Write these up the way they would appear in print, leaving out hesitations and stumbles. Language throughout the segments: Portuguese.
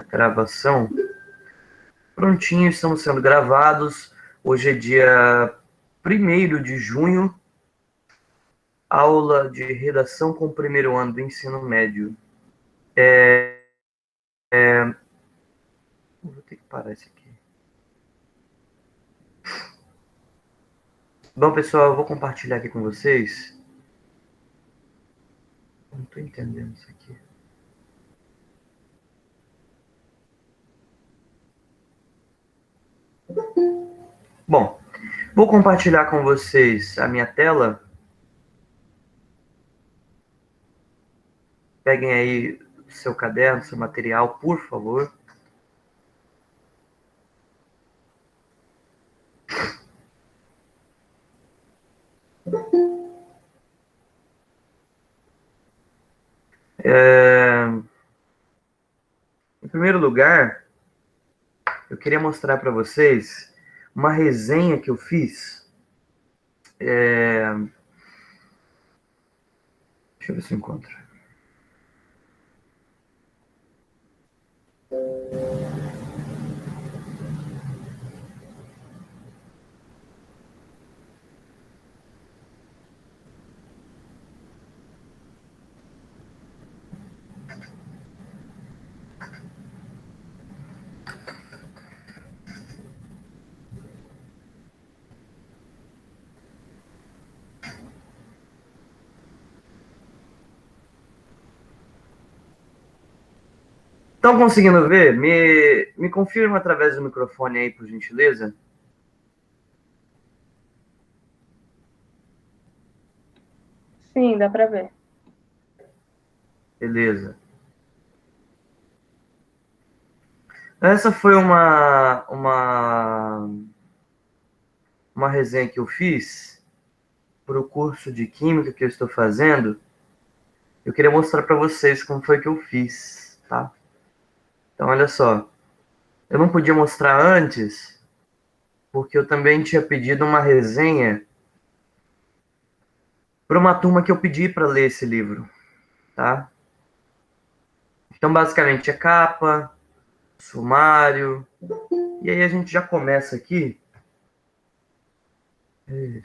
gravação. Prontinho, estamos sendo gravados. Hoje é dia 1º de junho, aula de redação com o primeiro ano do ensino médio. Vou ter que parar isso aqui. Bom, pessoal, eu vou compartilhar aqui com vocês. Não estou entendendo isso aqui. Bom, vou compartilhar com vocês a minha tela. Peguem aí seu caderno, seu material, por favor. Em primeiro lugar, eu queria mostrar para vocês uma resenha que eu fiz. Deixa eu ver se eu encontro. Estão conseguindo ver? Me confirma através do microfone aí, por gentileza. Sim, dá para ver. Beleza. Essa foi uma resenha que eu fiz para o curso de Química que eu estou fazendo. Eu queria mostrar para vocês como foi que eu fiz, tá? Então, olha só. Eu não podia mostrar antes, porque eu também tinha pedido uma resenha para uma turma que eu pedi para ler esse livro, tá? Então, basicamente, é capa, sumário, e aí a gente já começa aqui. E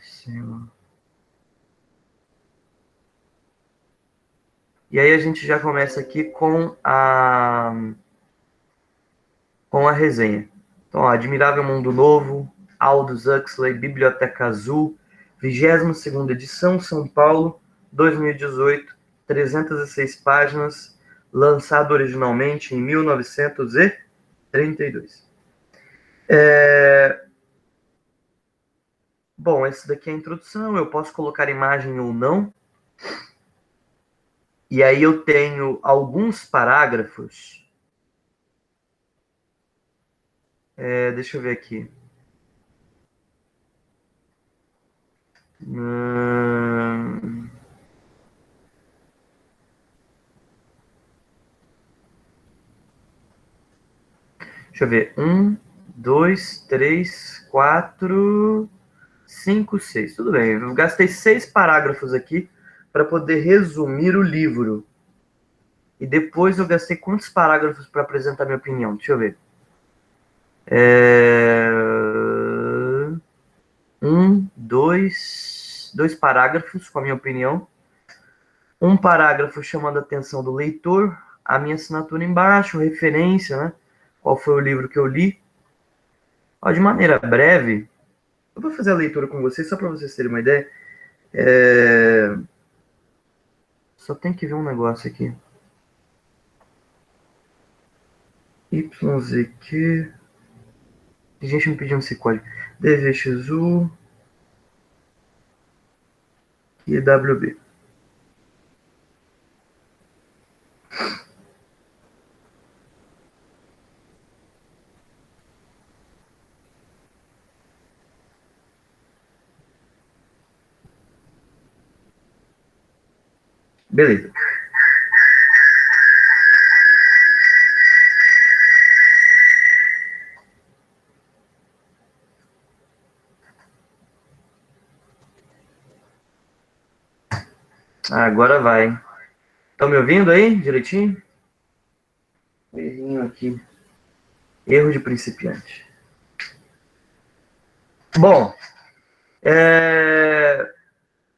aí a gente já começa aqui com a resenha. Então, ó, Admirável Mundo Novo, Aldous Huxley, Biblioteca Azul, 22ª edição, São Paulo, 2018, 306 páginas, lançado originalmente em 1932. Bom, esse daqui é a introdução, eu posso colocar imagem ou não. E aí eu tenho alguns parágrafos. Deixa eu ver aqui. Deixa eu ver. 1, 2, 3, 4, 5, 6. Tudo bem. Eu gastei 6 parágrafos aqui para poder resumir o livro. E depois eu gastei quantos parágrafos para apresentar minha opinião? Deixa eu ver. 2 parágrafos com a minha opinião. Um parágrafo chamando a atenção do leitor, a minha assinatura embaixo, referência, né? Qual foi o livro que eu li. Ó, de maneira breve, eu vou fazer a leitura com vocês, só para vocês terem uma ideia. Só tem que ver um negócio aqui. YZQ. Tem gente me pedindo esse código. DVXU e WB. Beleza. Agora vai. Estão me ouvindo aí direitinho? Errinho aqui. Erro de principiante. Bom,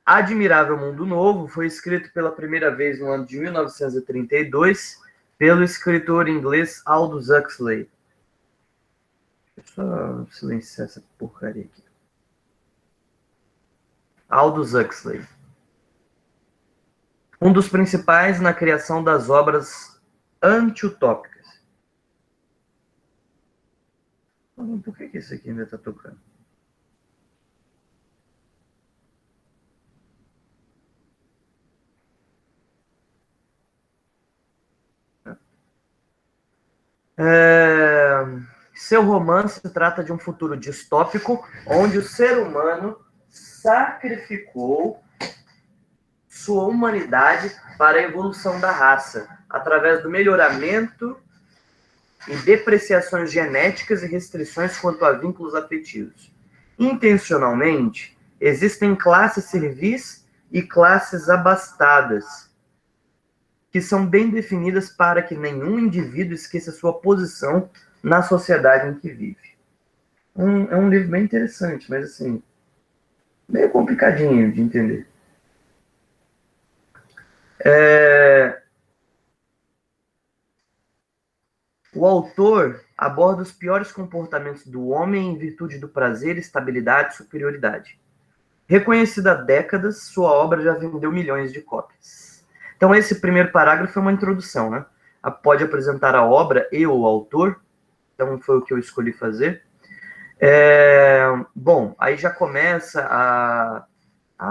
Admirável Mundo Novo foi escrito pela primeira vez no ano de 1932 pelo escritor inglês Aldous Huxley. Deixa eu só silenciar essa porcaria aqui. Aldous Huxley. Um dos principais na criação das obras anti-utópicas. Por que isso aqui ainda está tocando? Seu romance trata de um futuro distópico onde o ser humano sacrificou sua humanidade para a evolução da raça, através do melhoramento e depreciações genéticas e restrições quanto a vínculos afetivos. Intencionalmente, existem classes servis e classes abastadas, que são bem definidas para que nenhum indivíduo esqueça sua posição na sociedade em que vive. É um livro bem interessante, mas assim, meio complicadinho de entender. O autor aborda os piores comportamentos do homem em virtude do prazer, estabilidade e superioridade. Reconhecida há décadas, sua obra já vendeu milhões de cópias. Então, esse primeiro parágrafo é uma introdução, né? Pode apresentar a obra e o autor. Então, foi o que eu escolhi fazer. Bom, aí já começa a...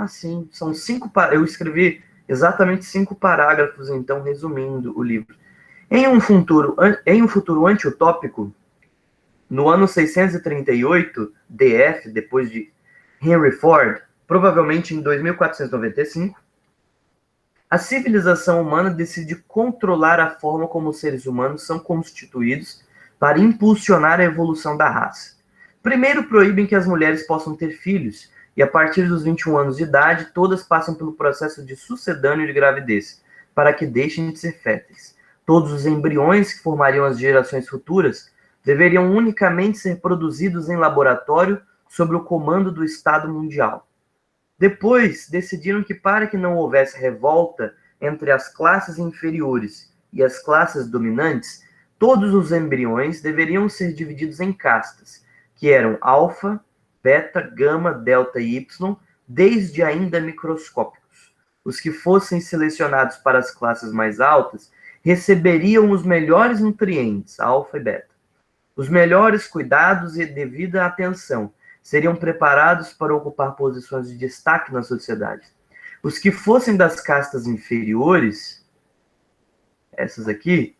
sim, são 5... Eu escrevi exatamente 5 parágrafos, então, resumindo o livro. Em um futuro anti-utópico, no ano 638 DF, depois de Henry Ford, provavelmente em 2495, a civilização humana decide controlar a forma como os seres humanos são constituídos para impulsionar a evolução da raça. Primeiro, proíbem que as mulheres possam ter filhos, e a partir dos 21 anos de idade, todas passam pelo processo de sucedâneo de gravidez, para que deixem de ser férteis. Todos os embriões que formariam as gerações futuras deveriam unicamente ser produzidos em laboratório sob o comando do Estado Mundial. Depois, decidiram que para que não houvesse revolta entre as classes inferiores e as classes dominantes, todos os embriões deveriam ser divididos em castas, que eram alfa, beta, gama, delta e y, desde ainda microscópicos. Os que fossem selecionados para as classes mais altas receberiam os melhores nutrientes, alfa e beta. Os melhores cuidados e devida atenção seriam preparados para ocupar posições de destaque na sociedade. Os que fossem das castas inferiores, essas aqui,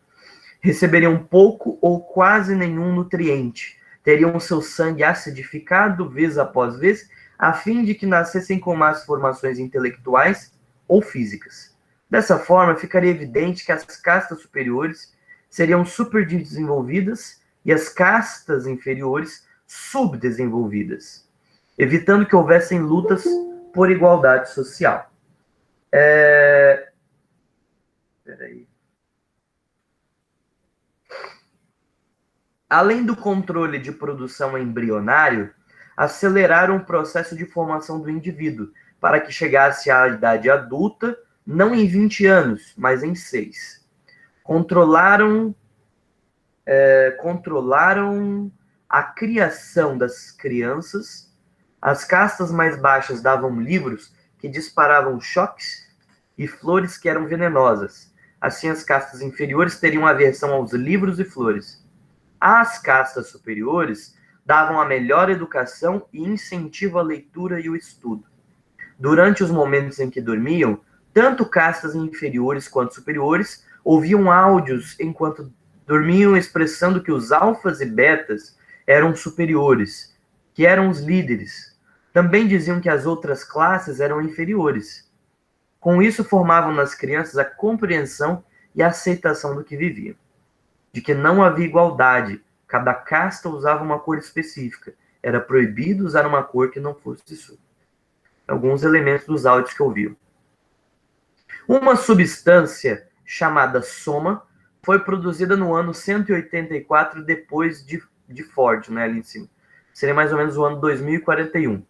receberiam pouco ou quase nenhum nutriente, teriam seu sangue acidificado vez após vez, a fim de que nascessem com más formações intelectuais ou físicas. Dessa forma, ficaria evidente que as castas superiores seriam superdesenvolvidas e as castas inferiores subdesenvolvidas, evitando que houvessem lutas por igualdade social. Peraí. Além do controle de produção embrionário, aceleraram o processo de formação do indivíduo, para que chegasse à idade adulta, não em 20 anos, mas em 6. Controlaram a criação das crianças. As castas mais baixas davam livros que disparavam choques e flores que eram venenosas. Assim, as castas inferiores teriam aversão aos livros e flores. As castas superiores davam a melhor educação e incentivo à leitura e o estudo. Durante os momentos em que dormiam, tanto castas inferiores quanto superiores ouviam áudios enquanto dormiam, expressando que os alfas e betas eram superiores, que eram os líderes. Também diziam que as outras classes eram inferiores. Com isso, formavam nas crianças a compreensão e a aceitação do que viviam, de que não havia igualdade, cada casta usava uma cor específica, era proibido usar uma cor que não fosse sua. Alguns elementos dos áudios que ouviam. Uma substância chamada soma foi produzida no ano 184 depois de Ford, né, ali em cima. Seria mais ou menos o ano 2041.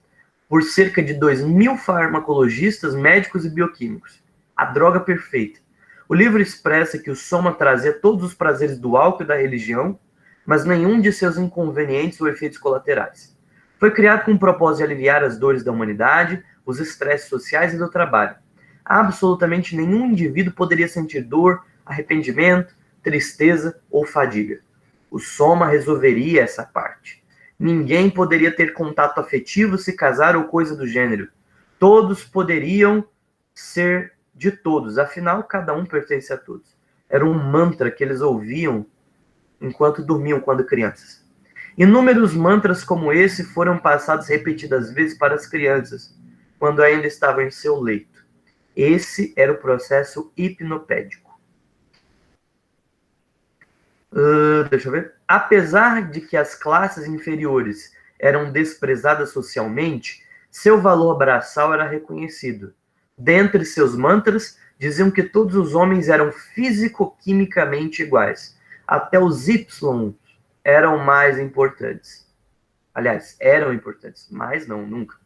Por cerca de 2.000 farmacologistas, médicos e bioquímicos. A droga perfeita. O livro expressa que o soma trazia todos os prazeres do álcool e da religião, mas nenhum de seus inconvenientes ou efeitos colaterais. Foi criado com o propósito de aliviar as dores da humanidade, os estresses sociais e do trabalho. Absolutamente nenhum indivíduo poderia sentir dor, arrependimento, tristeza ou fadiga. O soma resolveria essa parte. Ninguém poderia ter contato afetivo, se casar ou coisa do gênero. Todos poderiam ser de todos, afinal, cada um pertence a todos. Era um mantra que eles ouviam enquanto dormiam quando crianças. Inúmeros mantras como esse foram passados repetidas vezes para as crianças, quando ainda estavam em seu leito. Esse era o processo hipnopédico. Deixa eu ver. Apesar de que as classes inferiores eram desprezadas socialmente, seu valor braçal era reconhecido. Dentre seus mantras, diziam que todos os homens eram físico-quimicamente iguais. Até os Y eram mais importantes. Aliás, eram importantes, mas não, nunca.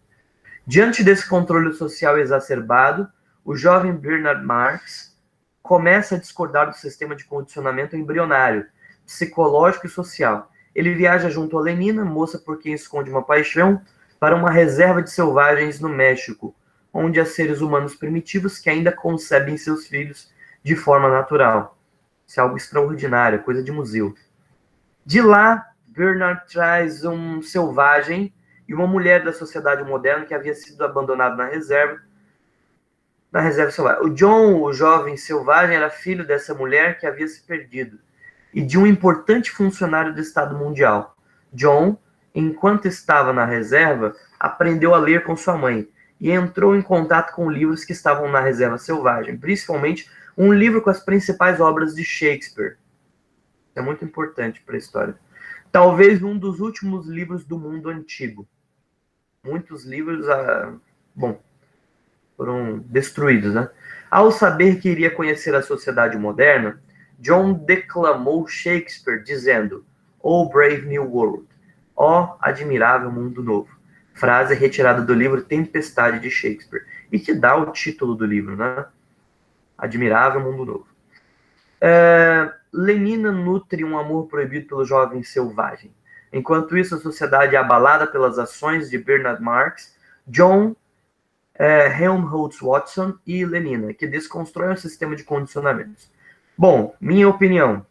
Diante desse controle social exacerbado, o jovem Bernard Marx começa a discordar do sistema de condicionamento embrionário, psicológico e social. Ele viaja junto a Lenina, moça por quem esconde uma paixão, para uma reserva de selvagens no México, onde há seres humanos primitivos que ainda concebem seus filhos de forma natural. Isso é algo extraordinário, coisa de museu. De lá, Bernard traz um selvagem e uma mulher da sociedade moderna que havia sido abandonado na reserva selvagem. O John, o jovem selvagem, era filho dessa mulher que havia se perdido e de um importante funcionário do Estado Mundial. John, enquanto estava na reserva, aprendeu a ler com sua mãe e entrou em contato com livros que estavam na reserva selvagem, principalmente um livro com as principais obras de Shakespeare. É muito importante para a história. Talvez um dos últimos livros do mundo antigo. Muitos livros, foram destruídos, né? Ao saber que iria conhecer a sociedade moderna, John declamou Shakespeare, dizendo: "Oh, brave new world! Ó, admirável mundo novo!" Frase retirada do livro Tempestade de Shakespeare, e que dá o título do livro, né? Admirável mundo novo. Lenina nutre um amor proibido pelo jovem selvagem. Enquanto isso, a sociedade é abalada pelas ações de Bernard Marx, John Helmholtz Watson e Lenina, que desconstroem o sistema de condicionamentos. Bom, minha opinião.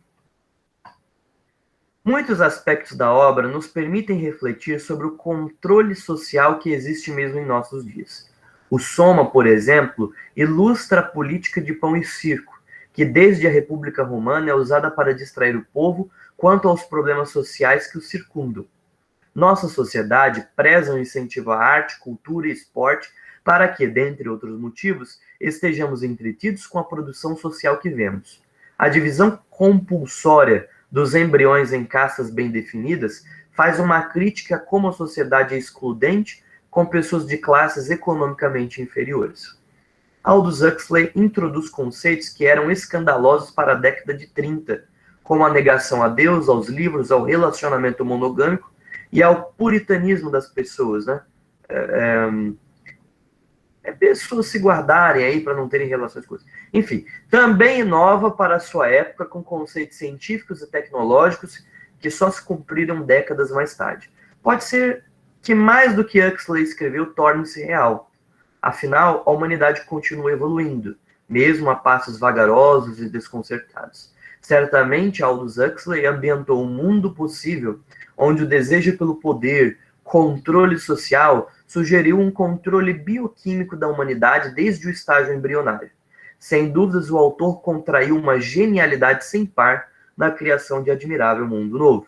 Muitos aspectos da obra nos permitem refletir sobre o controle social que existe mesmo em nossos dias. O Soma, por exemplo, ilustra a política de pão e circo, que desde a República Romana é usada para distrair o povo quanto aos problemas sociais que o circundam. Nossa sociedade preza o incentivo à arte, cultura e esporte para que, dentre outros motivos, estejamos entretidos com a produção social que vemos. A divisão compulsória dos embriões em castas bem definidas faz uma crítica a como a sociedade é excludente com pessoas de classes economicamente inferiores. Aldous Huxley introduz conceitos que eram escandalosos para a década de 30, como a negação a Deus, aos livros, ao relacionamento monogâmico e ao puritanismo das pessoas, né? Pessoas se guardarem aí para não terem relações com isso. Enfim, também inova para a sua época com conceitos científicos e tecnológicos que só se cumpriram décadas mais tarde. Pode ser que mais do que Huxley escreveu torne-se real. Afinal, a humanidade continua evoluindo, mesmo a passos vagarosos e desconcertados. Certamente, Aldous Huxley ambientou um mundo possível onde o desejo pelo poder, controle social, sugeriu um controle bioquímico da humanidade desde o estágio embrionário. Sem dúvidas, o autor contraiu uma genialidade sem par na criação de Admirável Mundo Novo.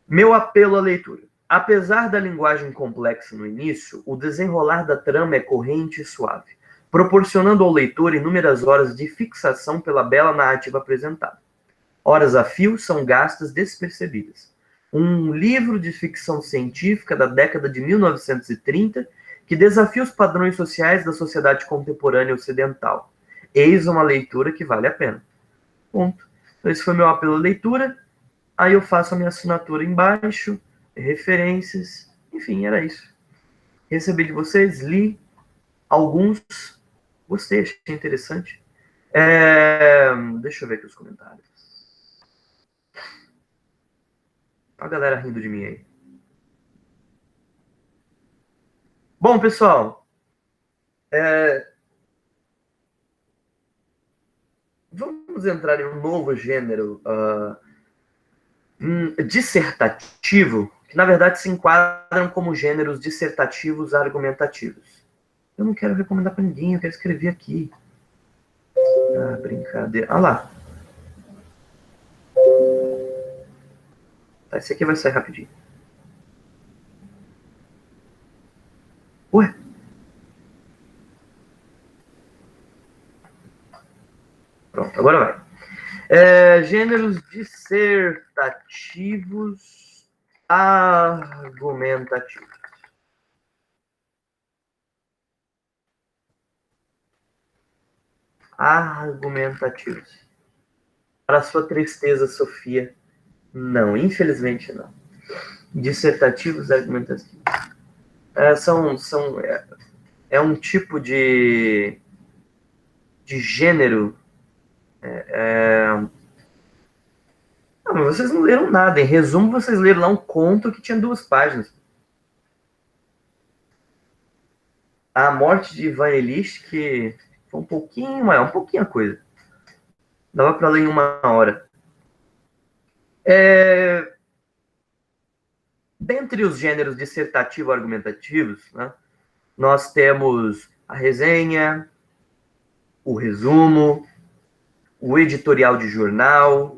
Meu apelo à leitura. Apesar da linguagem complexa no início, o desenrolar da trama é corrente e suave, proporcionando ao leitor inúmeras horas de fixação pela bela narrativa apresentada. Horas a fio são gastas despercebidas. Um livro de ficção científica da década de 1930 que desafia os padrões sociais da sociedade contemporânea ocidental. Eis uma leitura que vale a pena. Ponto. Então, esse foi meu apelo à leitura. Aí eu faço a minha assinatura embaixo, referências, enfim, era isso. Recebi de vocês, li alguns, gostei, achei interessante. Deixa eu ver aqui os comentários. A galera rindo de mim aí. Bom, pessoal, vamos entrar em um novo gênero dissertativo, que na verdade se enquadram como gêneros dissertativos argumentativos. Eu não quero recomendar para ninguém, eu quero escrever aqui. Ah, brincadeira. Ah lá. Tá, esse aqui vai sair rapidinho. Ué? Pronto, agora vai. Gêneros dissertativos argumentativos. Argumentativos. Para sua tristeza, Sofia, não, infelizmente não. Dissertativos argumentativos. É um tipo de gênero. Não, mas vocês não leram nada. Em resumo, vocês leram lá um conto que tinha 2 páginas. A morte de Ivan Illich, que foi um pouquinho maior, um pouquinho a coisa. Dava para ler em 1 hora. Dentre os gêneros dissertativo-argumentativos, né, nós temos a resenha, o resumo, o editorial de jornal,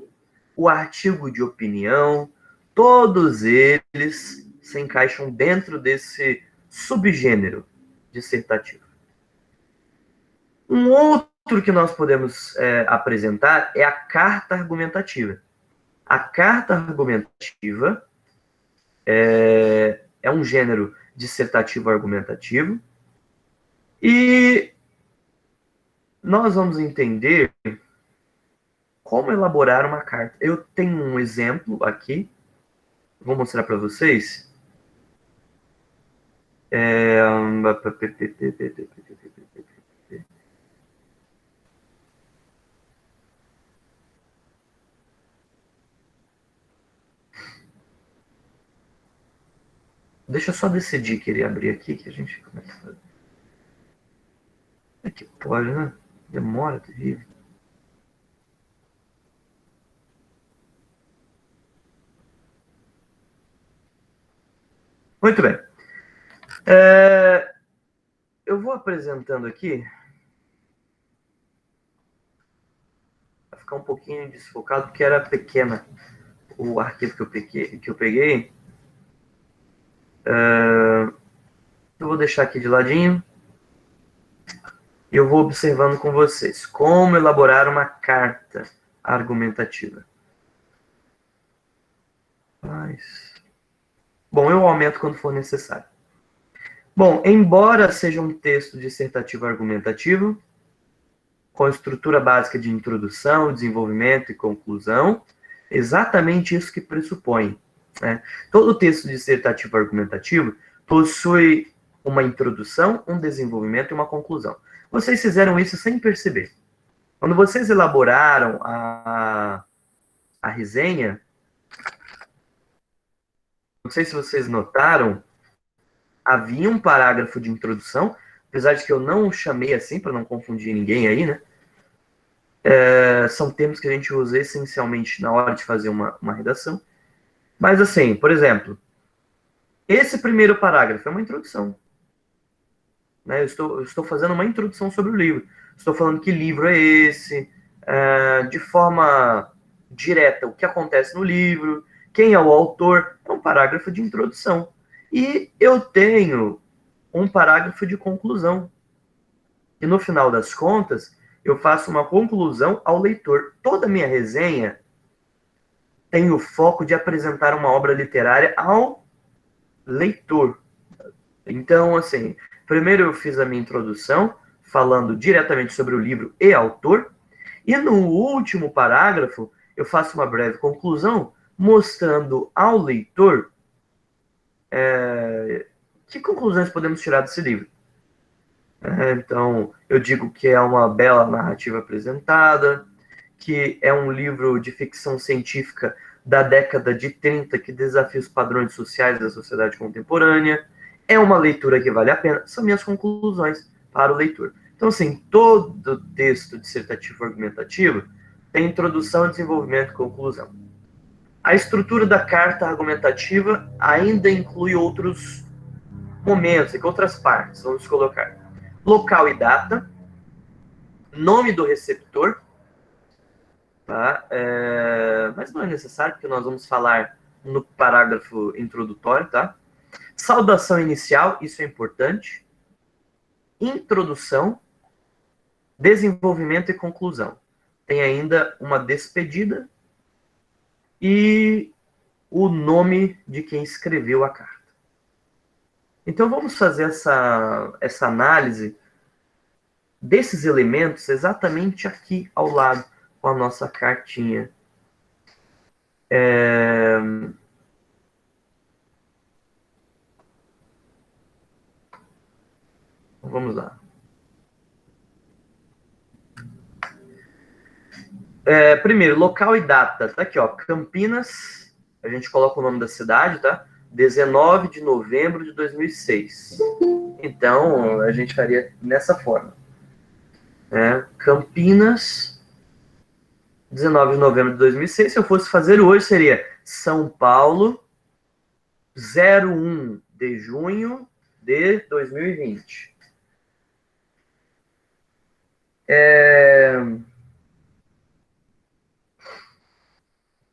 o artigo de opinião. Todos eles se encaixam dentro desse subgênero dissertativo. Um outro que nós podemos apresentar é a carta argumentativa. A carta argumentativa é um gênero dissertativo argumentativo e nós vamos entender como elaborar uma carta. Eu tenho um exemplo aqui, vou mostrar para vocês. Deixa eu só decidir que ele abrir aqui, que a gente começa a fazer. É que pode, né? Demora, terrível. Muito bem. Eu vou apresentando aqui. Vai ficar um pouquinho desfocado, porque era pequena o arquivo que eu peguei. Eu vou deixar aqui de ladinho. E eu vou observando com vocês como elaborar uma carta argumentativa. Bom, eu aumento quando for necessário. Bom, embora seja um texto dissertativo argumentativo, com estrutura básica de introdução, desenvolvimento e conclusão, exatamente isso que pressupõe. Né? Todo texto dissertativo argumentativo possui uma introdução, um desenvolvimento e uma conclusão. Vocês fizeram isso sem perceber. Quando vocês elaboraram a resenha, não sei se vocês notaram, havia um parágrafo de introdução, apesar de que eu não o chamei assim, para não confundir ninguém aí, né? São termos que a gente usa essencialmente na hora de fazer uma redação. Mas assim, por exemplo, esse primeiro parágrafo é uma introdução. Né? Eu estou fazendo uma introdução sobre o livro. Estou falando que livro é esse, de forma direta, o que acontece no livro, quem é o autor, é um parágrafo de introdução. E eu tenho um parágrafo de conclusão. E no final das contas, eu faço uma conclusão ao leitor. Toda a minha resenha tem o foco de apresentar uma obra literária ao leitor. Então, assim, primeiro eu fiz a minha introdução, falando diretamente sobre o livro e autor, E no último parágrafo, eu faço uma breve conclusão mostrando ao leitor que conclusões podemos tirar desse livro. Então, eu digo que é uma bela narrativa apresentada, que é um livro de ficção científica da década de 30 que desafia os padrões sociais da sociedade contemporânea. É uma leitura que vale a pena. São minhas conclusões para o leitor. Então, assim, todo texto dissertativo argumentativo tem introdução, desenvolvimento e conclusão. A estrutura da carta argumentativa ainda inclui outros momentos, outras partes, vamos colocar. Local e data, nome do receptor, tá? Mas não é necessário, porque nós vamos falar no parágrafo introdutório, tá? Saudação inicial, isso é importante. Introdução, desenvolvimento e conclusão. Tem ainda uma despedida e o nome de quem escreveu a carta. Então, vamos fazer essa análise desses elementos exatamente aqui ao lado com a nossa cartinha. Vamos lá. Primeiro, local e data. Tá aqui, ó, Campinas. A gente coloca o nome da cidade, tá? 19 de novembro de 2006. Então, a gente faria dessa forma. Campinas, 19 de novembro de 2006. Se eu fosse fazer hoje, seria São Paulo, 01 de junho de 2020.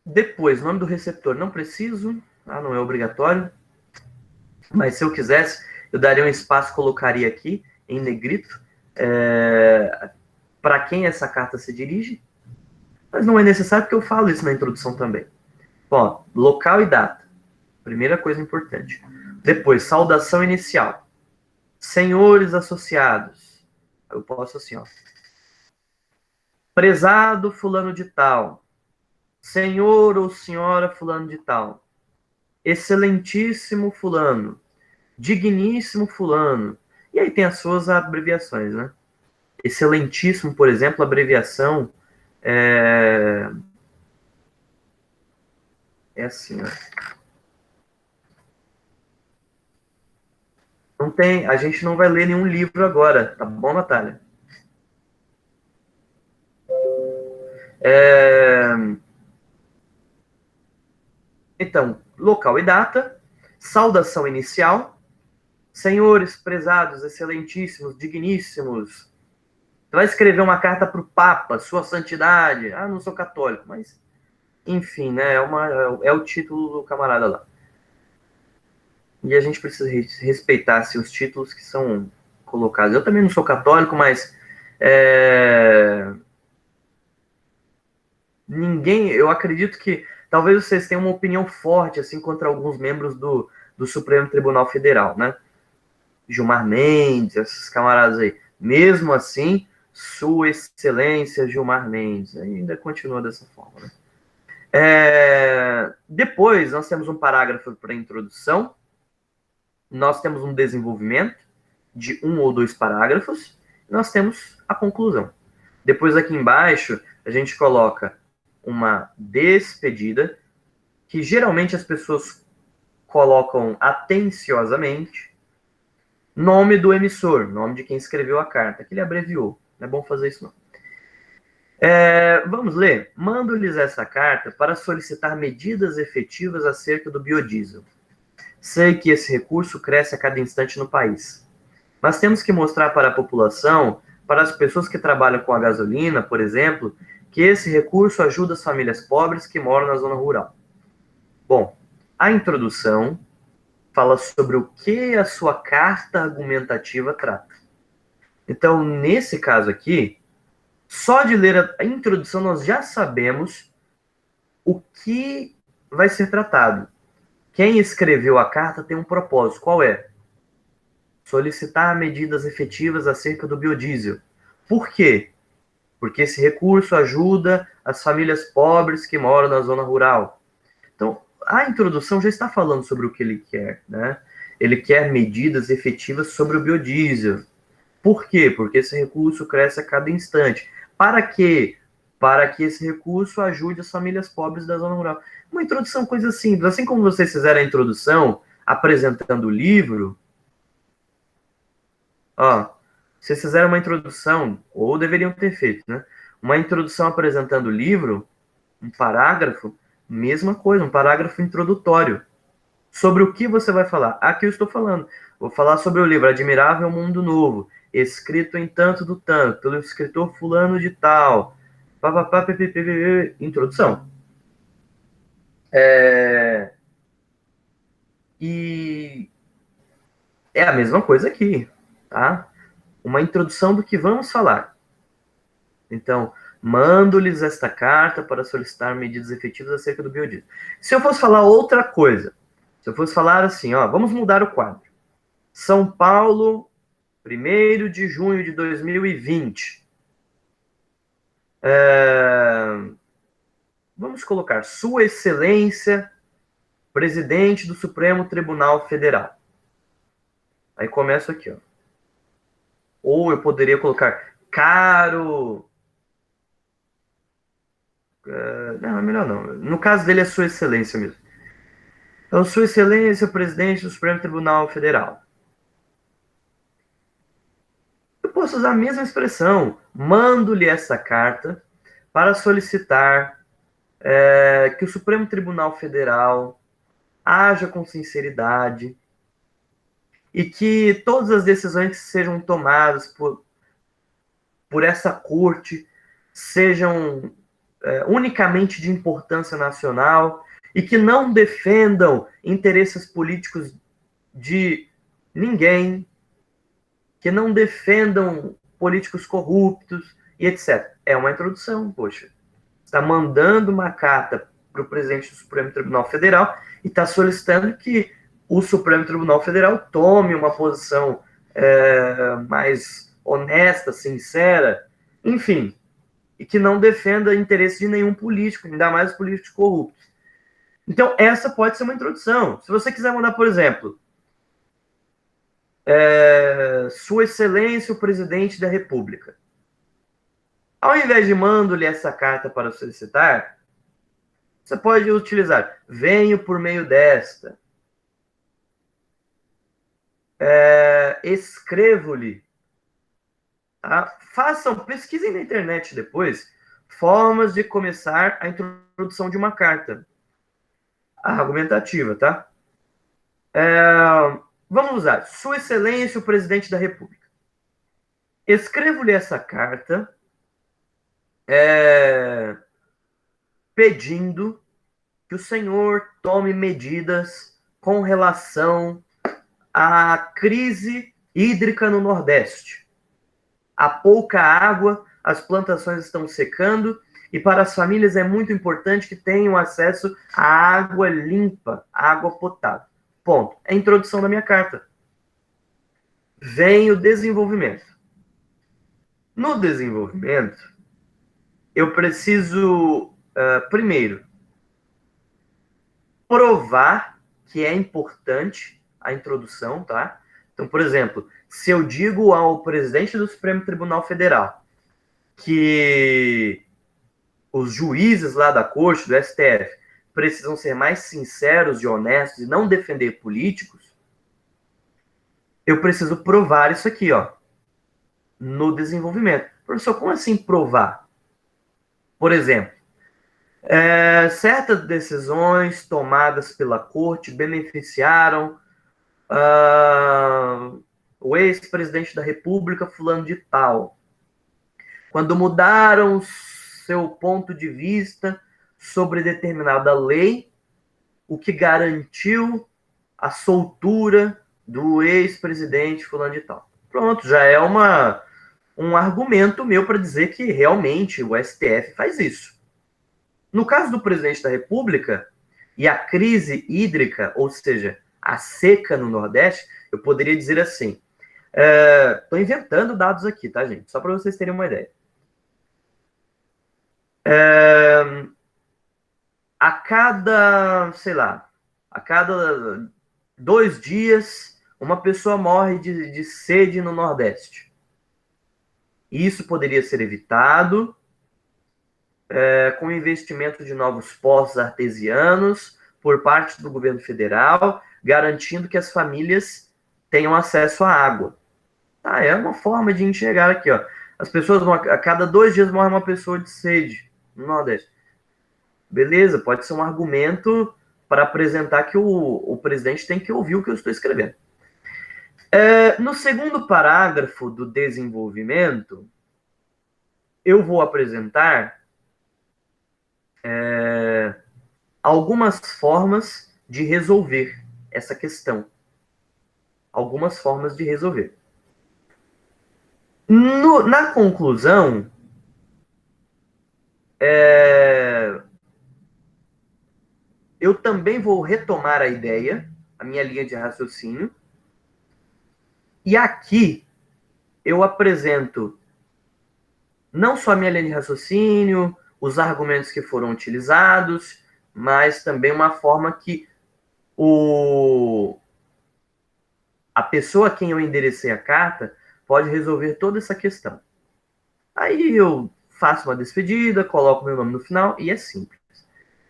Depois, nome do receptor, não preciso, não é obrigatório, mas se eu quisesse, eu daria um espaço, colocaria aqui, em negrito, para quem essa carta se dirige, mas não é necessário, porque eu falo isso na introdução também. Bom, local e data, primeira coisa importante. Depois, saudação inicial. Senhores associados, eu posso assim, ó. Prezado fulano de tal, senhor ou senhora fulano de tal, excelentíssimo fulano, digníssimo fulano. E aí tem as suas abreviações, né? Excelentíssimo, por exemplo, a abreviação é assim, ó. Não tem, a gente não vai ler nenhum livro agora, tá bom, Natália? Então, local e data, saudação inicial, senhores, prezados, excelentíssimos, digníssimos. Você vai escrever uma carta para o Papa, Sua Santidade. Não sou católico, mas enfim, né? É o título do camarada lá. E a gente precisa respeitar assim, os títulos que são colocados. Eu também não sou católico, mas eu acredito que talvez vocês tenham uma opinião forte assim contra alguns membros do Supremo Tribunal Federal, né? Gilmar Mendes, esses camaradas aí. Mesmo assim, Sua Excelência Gilmar Mendes. Ainda continua dessa forma, né? Depois, nós temos um parágrafo para introdução. Nós temos um desenvolvimento de 1 ou 2 parágrafos. Nós temos a conclusão. Depois, aqui embaixo, a gente coloca uma despedida, que geralmente as pessoas colocam atenciosamente, nome do emissor, nome de quem escreveu a carta, que ele abreviou. Não é bom fazer isso, não. Vamos ler. Mando-lhes essa carta para solicitar medidas efetivas acerca do biodiesel. Sei que esse recurso cresce a cada instante no país, mas temos que mostrar para a população, para as pessoas que trabalham com a gasolina, por exemplo, que esse recurso ajuda as famílias pobres que moram na zona rural. Bom, a introdução fala sobre o que a sua carta argumentativa trata. Então, nesse caso aqui, só de ler a introdução nós já sabemos o que vai ser tratado. Quem escreveu a carta tem um propósito. Qual é? Solicitar medidas efetivas acerca do biodiesel. Por quê? porque esse recurso ajuda as famílias pobres que moram na zona rural. Então, a introdução já está falando sobre o que ele quer, né? Ele quer medidas efetivas sobre o biodiesel. Por quê? Porque esse recurso cresce a cada instante. Para quê? Para que esse recurso ajude as famílias pobres da zona rural. Uma introdução, coisa simples. Assim como vocês fizeram a introdução apresentando o livro, ó, vocês fizeram uma introdução, ou deveriam ter feito, né? Uma introdução apresentando o livro, um parágrafo, mesma coisa, um parágrafo introdutório. Sobre o que você vai falar? Aqui eu estou falando. Vou falar sobre o livro Admirável Mundo Novo, escrito em tanto do tanto, pelo escritor fulano de tal. Papapá, introdução. E é a mesma coisa aqui, tá? Uma introdução do que vamos falar. Então, mando-lhes esta carta para solicitar medidas efetivas acerca do biodiesel. Se eu fosse falar outra coisa, se eu fosse falar assim, ó, vamos mudar o quadro. São Paulo, 1º de junho de 2020. Vamos colocar Sua Excelência, Presidente do Supremo Tribunal Federal. Aí começo aqui, ó. Ou eu poderia colocar caro... não, é melhor não. No caso dele é Sua Excelência mesmo. Então, Sua Excelência, Presidente do Supremo Tribunal Federal. Eu posso usar a mesma expressão. Mando-lhe essa carta para solicitar que o Supremo Tribunal Federal haja com sinceridade e que todas as decisões que sejam tomadas por essa corte sejam unicamente de importância nacional e que não defendam interesses políticos de ninguém, que não defendam políticos corruptos e etc. É uma introdução, poxa. Está mandando uma carta para o presidente do Supremo Tribunal Federal e está solicitando que o Supremo Tribunal Federal tome uma posição mais honesta, sincera, enfim, e que não defenda interesse de nenhum político, ainda mais políticos corruptos. Então, essa pode ser uma introdução. Se você quiser mandar, por exemplo, Sua Excelência, o Presidente da República. Ao invés de mando-lhe essa carta para solicitar, você pode utilizar venho por meio desta. Escrevo-lhe. Tá? Pesquisem na internet depois formas de começar a introdução de uma carta argumentativa, tá? Vamos usar Sua Excelência, o Presidente da República. Escrevo-lhe essa carta pedindo que o senhor tome medidas com relação à crise hídrica no Nordeste. Há pouca água, as plantações estão secando e para as famílias é muito importante que tenham acesso à água limpa, água potável. Ponto. É a introdução da minha carta. Vem o desenvolvimento. No desenvolvimento, eu preciso, primeiro, provar que é importante a introdução, tá? Então, por exemplo, se eu digo ao presidente do Supremo Tribunal Federal que os juízes lá da corte, do STF, precisam ser mais sinceros e honestos e não defender políticos, eu preciso provar isso aqui, ó, no desenvolvimento. Professor, como assim provar? Por exemplo, certas decisões tomadas pela corte beneficiaram o ex-presidente da República, fulano de tal. Quando mudaram seu ponto de vista sobre determinada lei, o que garantiu a soltura do ex-presidente fulano de tal. Pronto, já é um argumento meu para dizer que realmente o STF faz isso. No caso do presidente da República e a crise hídrica, ou seja, a seca no Nordeste, eu poderia dizer assim, estou inventando dados aqui, tá, gente? Só para vocês terem uma ideia. A cada, sei lá, a cada 2 dias, uma pessoa morre de sede no Nordeste. Isso poderia ser evitado com investimento de novos poços artesianos por parte do governo federal, garantindo que as famílias tenham acesso à água. É uma forma de enxergar aqui, ó. As pessoas a cada 2 dias morre uma pessoa de sede no Nordeste. Beleza, pode ser um argumento para apresentar que o presidente tem que ouvir o que eu estou escrevendo. No segundo parágrafo do desenvolvimento, eu vou apresentar algumas formas de resolver essa questão. Algumas formas de resolver. Na conclusão, eu também vou retomar a ideia, a minha linha de raciocínio, e aqui eu apresento não só a minha linha de raciocínio, os argumentos que foram utilizados, mas também uma forma que a pessoa a quem eu enderecei a carta pode resolver toda essa questão. Aí eu faço uma despedida, coloco meu nome no final e é simples.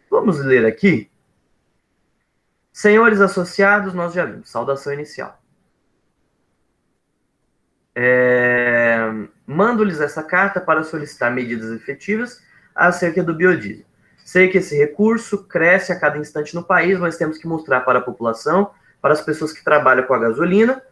Vamos ler aqui. Senhores associados, nós já vimos. Saudação inicial. Mando-lhes essa carta para solicitar medidas efetivas acerca do biodiesel. Sei que esse recurso cresce a cada instante no país, mas temos que mostrar para a população, para as pessoas que trabalham com a gasolina,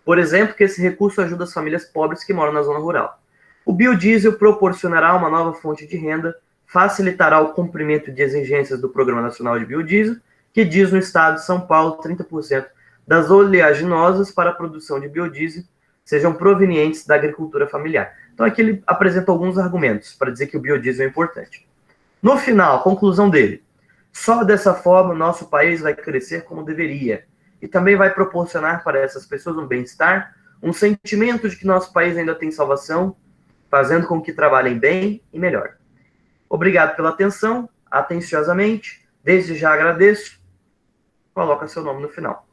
por exemplo, que esse recurso ajuda as famílias pobres que moram na zona rural. O biodiesel proporcionará uma nova fonte de renda, facilitará o cumprimento de exigências do Programa Nacional de Biodiesel, que diz no estado de São Paulo 30% das oleaginosas para a produção de biodiesel sejam provenientes da agricultura familiar. Então aqui ele apresenta alguns argumentos para dizer que o biodiesel é importante. No final, a conclusão dele: só dessa forma o nosso país vai crescer como deveria e também vai proporcionar para essas pessoas um bem-estar, um sentimento de que nosso país ainda tem salvação, fazendo com que trabalhem bem e melhor. Obrigado pela atenção, atenciosamente, desde já agradeço. Coloca seu nome no final.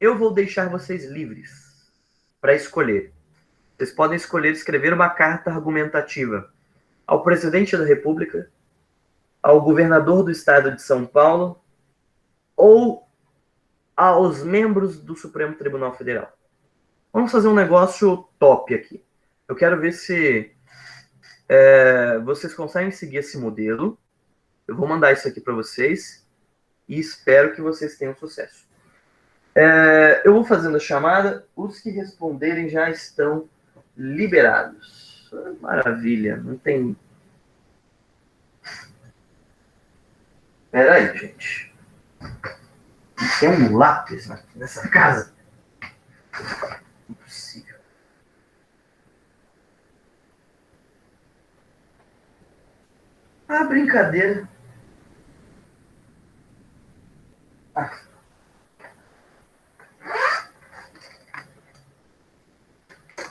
Eu vou deixar vocês livres para escolher. Vocês podem escolher escrever uma carta argumentativa ao presidente da República, ao governador do estado de São Paulo ou aos membros do Supremo Tribunal Federal. Vamos fazer um negócio top aqui. Eu quero ver se vocês conseguem seguir esse modelo. Eu vou mandar isso aqui para vocês e espero que vocês tenham sucesso. Eu vou fazendo a chamada. Os que responderem já estão liberados. Maravilha, não tem... Peraí, gente. Tem um lápis nessa casa? Impossível. Brincadeira.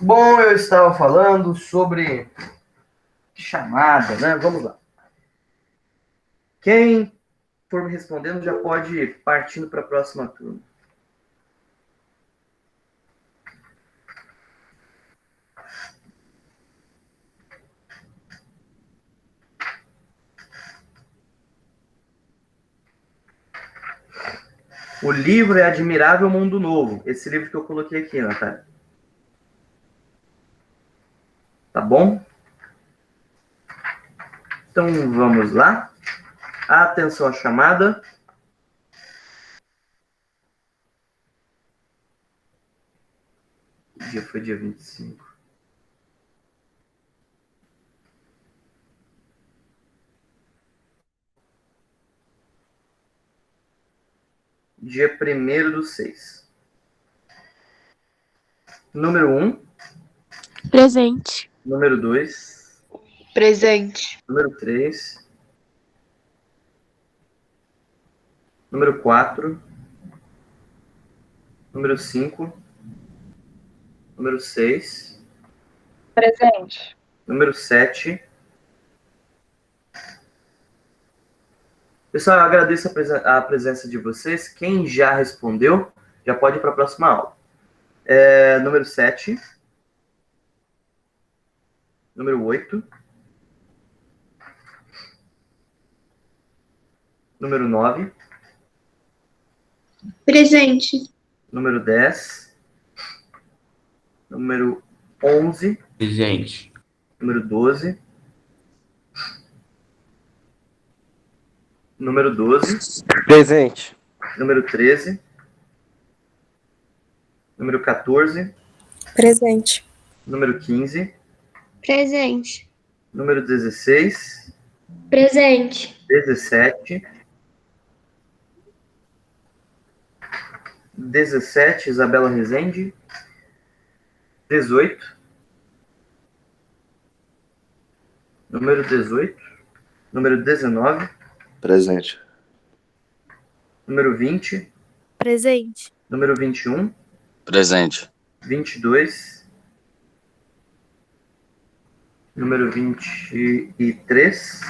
Bom, eu estava falando sobre chamada, né? Vamos lá. Quem for me respondendo já pode ir partindo para a próxima turma. O livro é Admirável Mundo Novo. Esse livro que eu coloquei aqui, Natália. Tá bom? Então, vamos lá. Atenção à chamada. Que dia foi? Dia 25. Dia 1º/6. Número 1. Presente. Número 2. Presente. Número 3. Número 4. Número 5. Número 6. Presente. Número 7. Pessoal, eu agradeço a presença de vocês. Quem já respondeu, já pode ir para a próxima aula. Número 7. Número 8. Número 9. Presente. Número 10. Número 11. Presente. Número 12. Número 12. Presente. Número 13. Número 14. Presente. Número 15. Presente. Número 16. Presente. 17. 17, Isabela Rezende. 18. Número 18. Número 19. Presente. Número 20. Presente. Número 21. Presente. 22. Número 23.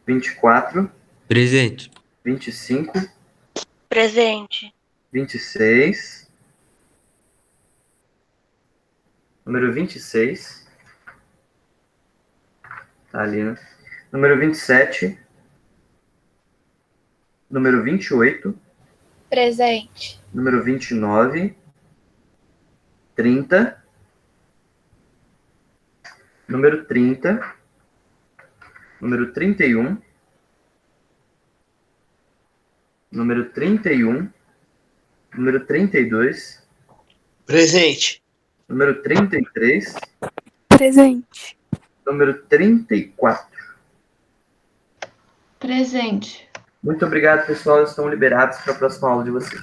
24. Presente. 25. Presente. 26. Número 26. Tá ali, né? Número 27. Número 28. Presente. Número 29. 30. Número 30. Número 31. Número 31. Número 32. Presente. Número 33. Presente. Número 34. Presente. Muito obrigado, pessoal. Estão liberados para a próxima aula de vocês.